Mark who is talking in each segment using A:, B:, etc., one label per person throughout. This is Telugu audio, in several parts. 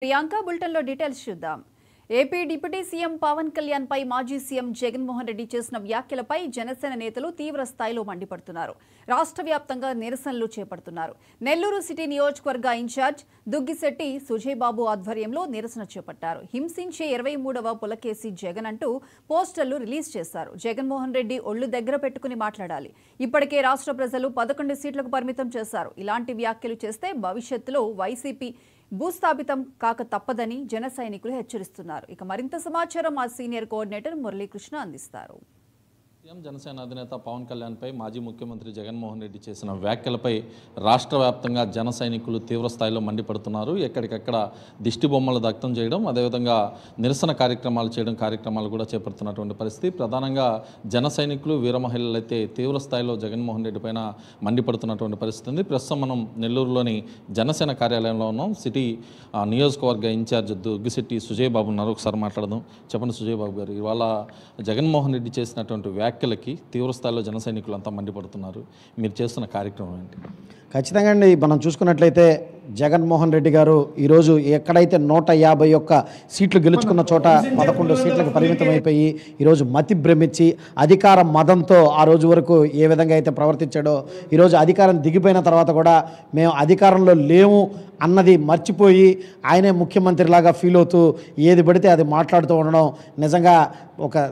A: ప్రియాంక బులెటిన్లో డీటెయిల్స్ చూద్దాం. AP deputy CM Pawan Kalyan పై మాజీ సీఎం జగన్మోహన్ రెడ్డి చేసిన వ్యాఖ్యలపై జనసేన నేతలు తీవ్ర స్థాయిలో మండిపడుతున్నారు. రాష్ట్ర వ్యాప్తంగా నిరసనలు చేపడుతున్నారు. నెల్లూరు సిటీ నియోజకవర్గ ఇన్ఛార్జ్ దుగ్గిశెట్టి సుజయ్ బాబు ఆధ్వర్యంలో నిరసన చేపట్టారు. హింసించే 23వ పులకేసి జగన్ అంటూ పోస్టర్లు రిలీజ్ చేశారు. జగన్మోహన్ రెడ్డి ఒళ్లు దగ్గర పెట్టుకుని మాట్లాడాలి. ఇప్పటికే రాష్ట్ర ప్రజలు 11 సీట్లకు పరిమితం చేశారు. ఇలాంటి వ్యాఖ్యలు చేస్తే భవిష్యత్తులో వైసీపీ భూస్థాపితం కాక తప్పదని జన సైనికులు హెచ్చరిస్తున్నారు. ఇక మరింత సమాచారం మా సీనియర్ కోఆర్డినేటర్ మురళీకృష్ణ అందిస్తారు.
B: జనసేన అధినేత పవన్ కళ్యాణ్పై మాజీ ముఖ్యమంత్రి జగన్మోహన్ రెడ్డి చేసిన వ్యాఖ్యలపై రాష్ట్ర వ్యాప్తంగా జన సైనికులు తీవ్ర స్థాయిలో మండిపడుతున్నారు. ఎక్కడికక్కడ దిష్టి బొమ్మలు దగ్ధం చేయడం, అదేవిధంగా నిరసన కార్యక్రమాలు కూడా చేపడుతున్నటువంటి పరిస్థితి. ప్రధానంగా జన సైనికులు, వీర మహిళలు అయితే తీవ్ర స్థాయిలో జగన్మోహన్ రెడ్డి పైన మండిపడుతున్నటువంటి పరిస్థితి ఉంది. ప్రస్తుతం మనం నెల్లూరులోని జనసేన కార్యాలయంలో ఉన్నాం. సిటీ నియోజకవర్గ ఇన్ఛార్జ్ దుగ్గిశెట్టి సుజయ్ బాబు ఉన్నారు. ఒకసారి మాట్లాడదాం. చెప్పండి సుజయ్ బాబు గారు, ఇవాళ జగన్మోహన్ రెడ్డి చేసినటువంటి వ్యాఖ్యలకి తీవ్ర స్థాయిలో జన సైనికులు అంతా మండిపడుతున్నారు. మీరు చేస్తున్న కార్యక్రమం ఏంటి?
C: ఖచ్చితంగా అండి, మనం చూసుకున్నట్లయితే జగన్మోహన్ రెడ్డి గారు ఈరోజు ఎక్కడైతే 151 సీట్లు గెలుచుకున్న చోట 11 సీట్లకు పరిమితం అయిపోయి ఈరోజు మతి భ్రమించి అధికార మదంతో ఆ రోజు వరకు ఏ విధంగా అయితే ప్రవర్తించాడో, ఈరోజు అధికారం దిగిపోయిన తర్వాత కూడా మేము అధికారంలో లేము అన్నది మర్చిపోయి ఆయనే ముఖ్యమంత్రిలాగా ఫీల్ అవుతూ ఏది పడితే అది మాట్లాడుతూ ఉండడం నిజంగా ఒక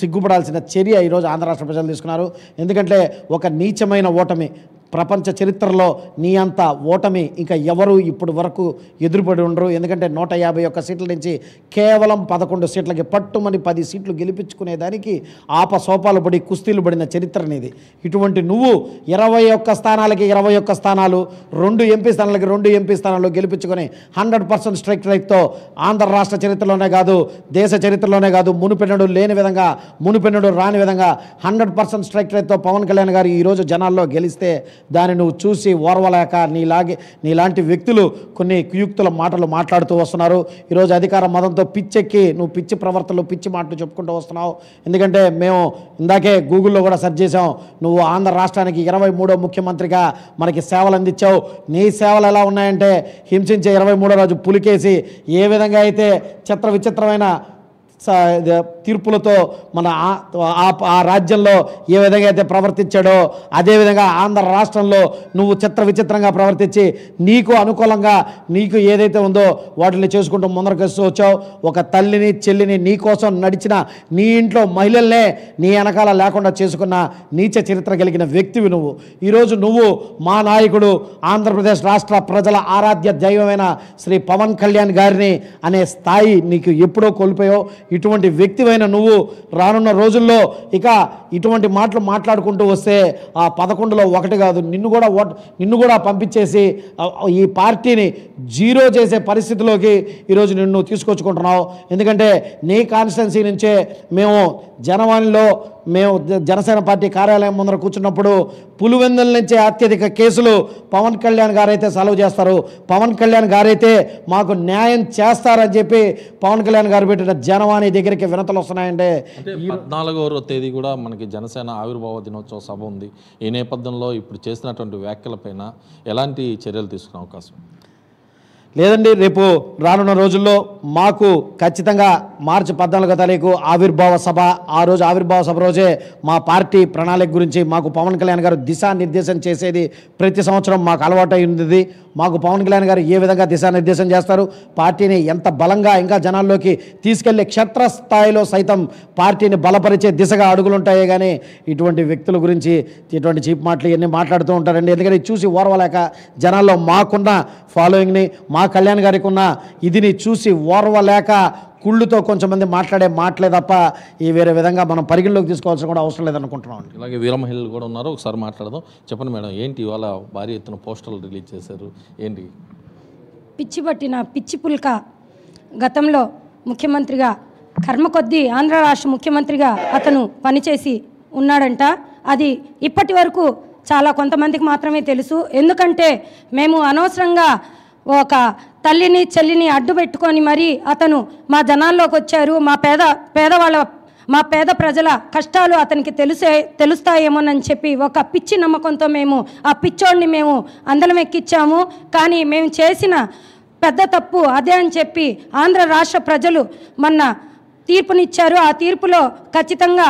C: సిగ్గుపడాల్సిన చర్య ఈరోజు ఆంధ్ర రాష్ట్ర ప్రజలు తీసుకున్నారు. ఎందుకంటే ఒక నీచమైన ఓటమి, ప్రపంచ చరిత్రలో నీ అంత ఓటమి ఇంకా ఎవరు ఇప్పుడు వరకు ఎదురుపడి ఉండరు. ఎందుకంటే 151 సీట్ల నుంచి కేవలం 11 సీట్లకి పట్టుమని 10 సీట్లు గెలిపించుకునేదానికి ఆపసోపాలు పడి కుస్తీలు పడిన చరిత్ర అనేది. ఇటువంటి నువ్వు 21 స్థానాలకి 21 స్థానాలు, 2 ఎంపీ స్థానాలకి 2 ఎంపీ స్థానాలు గెలిపించుకొని 100% స్ట్రైక్ రేట్తో ఆంధ్ర రాష్ట్ర చరిత్రలోనే కాదు, దేశ చరిత్రలోనే కాదు, మునుపెన్నడు లేని విధంగా, మునుపెన్నడు రాని విధంగా 100% స్ట్రైక్ రేట్తో పవన్ కళ్యాణ్ గారు ఈరోజు జనాల్లో గెలిస్తే దాన్ని నువ్వు చూసి ఓర్వలేక నీలాంటి వ్యక్తులు కొన్ని కుయుక్తుల మాటలు మాట్లాడుతూ వస్తున్నారు. ఈరోజు అధికార మదంతో పిచ్చెక్కి నువ్వు పిచ్చి ప్రవర్తనలు, పిచ్చి మాటలు చెప్పుకుంటూ వస్తున్నావు. ఎందుకంటే మేము ఇందాకే గూగుల్లో కూడా సెర్చ్ చేసాం. నువ్వు ఆంధ్ర రాష్ట్రానికి 23వ ముఖ్యమంత్రిగా మనకి సేవలు అందించావు. నీ సేవలు ఎలా ఉన్నాయంటే హింసించే 23వ రోజు పులికేసి ఏ విధంగా అయితే చిత్ర విచిత్రమైన తీర్పులతో మన ఆ రాజ్యంలో ఏ విధంగా అయితే ప్రవర్తించాడో అదేవిధంగా ఆంధ్ర రాష్ట్రంలో నువ్వు చిత్ర విచిత్రంగా ప్రవర్తించి నీకు అనుకూలంగా నీకు ఏదైతే ఉందో వాటిని చేసుకుంటూ ముందరకు వచ్చావు. ఒక తల్లిని, చెల్లిని నీ కోసం నడిచిన, నీ ఇంట్లో మహిళల్నే నీ వెనకాల లేకుండా చేసుకున్న నీచ చరిత్ర కలిగిన వ్యక్తివి నువ్వు. ఈరోజు నువ్వు మా నాయకుడు, ఆంధ్రప్రదేశ్ రాష్ట్ర ప్రజల ఆరాధ్య దైవమైన శ్రీ పవన్ కళ్యాణ్ గారిని అనే స్థాయి నీకు ఎప్పుడో కోల్పోయావు. ఇటువంటి వ్యక్తివైన నువ్వు రానున్న రోజుల్లో ఇక ఇటువంటి మాటలు మాట్లాడుకుంటూ వస్తే ఆ 11లో 1 కాదు, నిన్ను కూడా పంపించేసి ఈ పార్టీని జీరో చేసే పరిస్థితిలోకి ఈరోజు నిన్ను తీసుకొచ్చుకుంటున్నావు. ఎందుకంటే నీ కాన్స్టిట్యున్సీ నుంచే మేము జనసేన పార్టీ కార్యాలయం ముందర కూర్చున్నప్పుడు పులివెందుల నుంచే అత్యధిక కేసులు పవన్ కళ్యాణ్ గారైతే సాల్వ్ చేస్తారు, పవన్ కళ్యాణ్ గారైతే మాకు న్యాయం చేస్తారని చెప్పి పవన్ కళ్యాణ్ గారు పెట్టిన జనవాణి దగ్గరికి వినతలు వస్తున్నాయంటే
B: 14వ తేదీ కూడా మనకి జనసేన ఆవిర్భావ దినోత్సవ సభ ఉంది. ఈ నేపథ్యంలో ఇప్పుడు చేసినటువంటి వ్యాఖ్యలపైన ఎలాంటి చర్యలు తీసుకునే అవకాశం
C: లేదండి? రేపు రానున్న రోజుల్లో మాకు ఖచ్చితంగా మార్చి 14వ తారీఖు ఆవిర్భావ సభ. ఆ రోజు ఆవిర్భావ సభ రోజే మా పార్టీ ప్రణాళిక గురించి మాకు పవన్ కళ్యాణ్ గారు దిశానిర్దేశం చేసేది ప్రతి సంవత్సరం మాకు అలవాటు అయింది. మాకు పవన్ కళ్యాణ్ గారు ఏ విధంగా దిశానిర్దేశం చేస్తారు, పార్టీని ఎంత బలంగా ఇంకా జనాల్లోకి తీసుకెళ్లి క్షేత్రస్థాయిలో సైతం పార్టీని బలపరిచే దిశగా అడుగులుంటాయి. కానీ ఇటువంటి వ్యక్తుల గురించి ఇటువంటి చీప్ మాటలు ఇవన్నీ మాట్లాడుతూ ఉంటారండి. ఎందుకంటే చూసి ఓర్వలేక జనాల్లో మాకున్న ఫాలోయింగ్ని, మా కళ్యాణ్ గారికి ఉన్న ఇదిని చూసి ఓర్వలేక కుళ్ళుతో కొంచెంమంది మాట్లాడే మాటలే తప్ప ఈ వేరే విధంగా మనం పరిగణలోకి తీసుకోవాల్సిన కూడా అవసరం లేదనుకుంటున్నాం.
B: ఇలాగే వీర మహిళలు కూడా ఉన్నారు. ఒకసారి మాట్లాడదాం. చెప్పండి మేడం, ఏంటి ఇవాళ భారీ ఎత్తున పోస్టర్లు రిలీజ్ చేశారు, ఏంటి?
D: పిచ్చి పట్టిన పిచ్చి పుల్క గతంలో ముఖ్యమంత్రిగా కర్మ కొద్దీ ఆంధ్ర రాష్ట్ర ముఖ్యమంత్రిగా అతను పనిచేసి ఉన్నాడంట. అది ఇప్పటి వరకు చాలా కొంతమందికి మాత్రమే తెలుసు. ఎందుకంటే మేము అనవసరంగా ఒక తల్లిని, చెల్లిని అడ్డు పెట్టుకొని మరీ అతను మా జనాల్లోకి వచ్చారు. మా పేద ప్రజల కష్టాలు అతనికి తెలుస్తాయేమోనని చెప్పి ఒక పిచ్చి నమ్మకంతో మేము ఆ పిచ్చోడిని మేము అందలం ఎక్కించాము. కానీ మేము చేసిన పెద్ద తప్పు అదే అని చెప్పి ఆంధ్ర రాష్ట్ర ప్రజలు మొన్న తీర్పునిచ్చారు. ఆ తీర్పులో ఖచ్చితంగా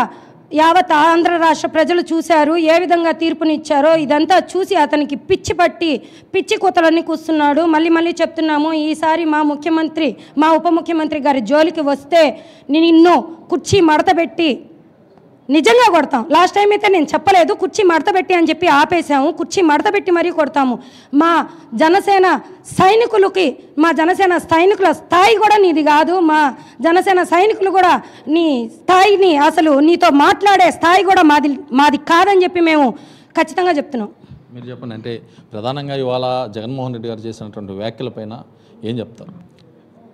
D: యావత్ ఆంధ్ర రాష్ట్ర ప్రజలు చూశారు ఏ విధంగా తీర్పునిచ్చారో. ఇదంతా చూసి అతనికి పిచ్చి పట్టి పిచ్చి కూతలన్నీ కూస్తున్నాడు. మళ్ళీ చెప్తున్నాము, ఈసారి మా ముఖ్యమంత్రి మా ఉప ముఖ్యమంత్రి గారి జోలికి వస్తే నిన్ను కుర్చీ మడతబెట్టి నిజంగా కొడతాం. లాస్ట్ టైం అయితే నేను చెప్పలేదు, కుర్చీ మడతబెట్టి అని చెప్పి ఆపేసాము. కుర్చీ మడతబెట్టి మరీ కొడతాము. మా జనసేన సైనికుల స్థాయి కూడా నీది కాదు. మా జనసేన సైనికులు కూడా నీ స్థాయిని అసలు నీతో మాట్లాడే స్థాయి కూడా మాది కాదని చెప్పి మేము ఖచ్చితంగా చెప్తున్నాం.
B: మీరు చెప్పండి, అంటే ప్రధానంగా ఇవాళ జగన్మోహన్ రెడ్డి గారు చేసినటువంటి వ్యాఖ్యలపైన ఏం చెప్తారు?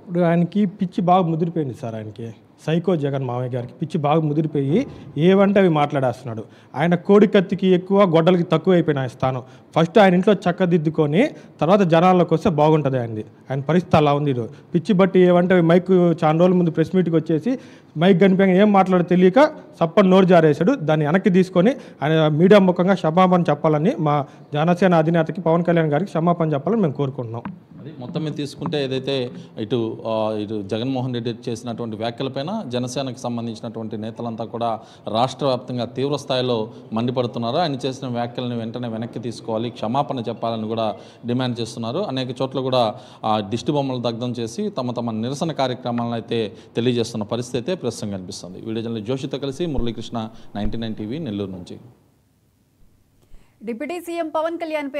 E: ఇప్పుడు ఆయనకి పిచ్చి బాగా ముదిరిపోయింది సార్. ఆయనకి సైకో జగన్ మామయ్య గారికి పిచ్చి బాగా ముదిరిపోయి ఏవంటే అవి మాట్లాడేస్తున్నాడు. ఆయన కోడికత్తికి ఎక్కువ గొడ్డలకి తక్కువ అయిపోయిన ఆయన స్థానం. ఫస్ట్ ఆయన ఇంట్లో చక్కదిద్దుకొని తర్వాత జనాల్లోకి వస్తే బాగుంటుంది. ఆయన పరిస్థితి అలా ఉంది. పిచ్చి బట్టి ఏవంటే మైక్ చాలా రోజుల ముందు ప్రెస్ మీట్కి వచ్చేసి మైక్ కనిపించగా ఏం మాట్లాడో తెలియక సప్పని నోరు జారేశాడు. దాన్ని వెనక్కి తీసుకొని ఆయన మీడియా ముఖంగా క్షమాపణ చెప్పాలని మా జనసేన అధినేతకి పవన్ కళ్యాణ్ గారికి క్షమాపణ చెప్పాలని మేము కోరుకుంటున్నాం.
B: అది మొత్తం మీద తీసుకుంటే ఏదైతే ఇటు జగన్మోహన్ రెడ్డి చేసినటువంటి వ్యాఖ్యలపైన జనసేనకు సంబంధించినటువంటి నేతలంతా కూడా రాష్ట్ర వ్యాప్తంగా తీవ్ర స్థాయిలో మండిపడుతున్నారు. ఆయన చేసిన వ్యాఖ్యలను వెంటనే వెనక్కి తీసుకోవాలి, క్షమాపణ చెప్పాలని కూడా డిమాండ్ చేస్తున్నారు. అనేక చోట్ల కూడా దిష్టి బొమ్మలు దగ్ధం చేసి తమ నిరసన కార్యక్రమాలను అయితే తెలియజేస్తున్న పరిస్థితి అయితే ప్రస్తుతం కనిపిస్తుంది. వీడియో జర్నలిస్ట్ జోషితో కలిసి మురళీకృష్ణ, 99 టీవీ, నెల్లూరు నుంచి.
A: Deputy CM Pawan Kalyan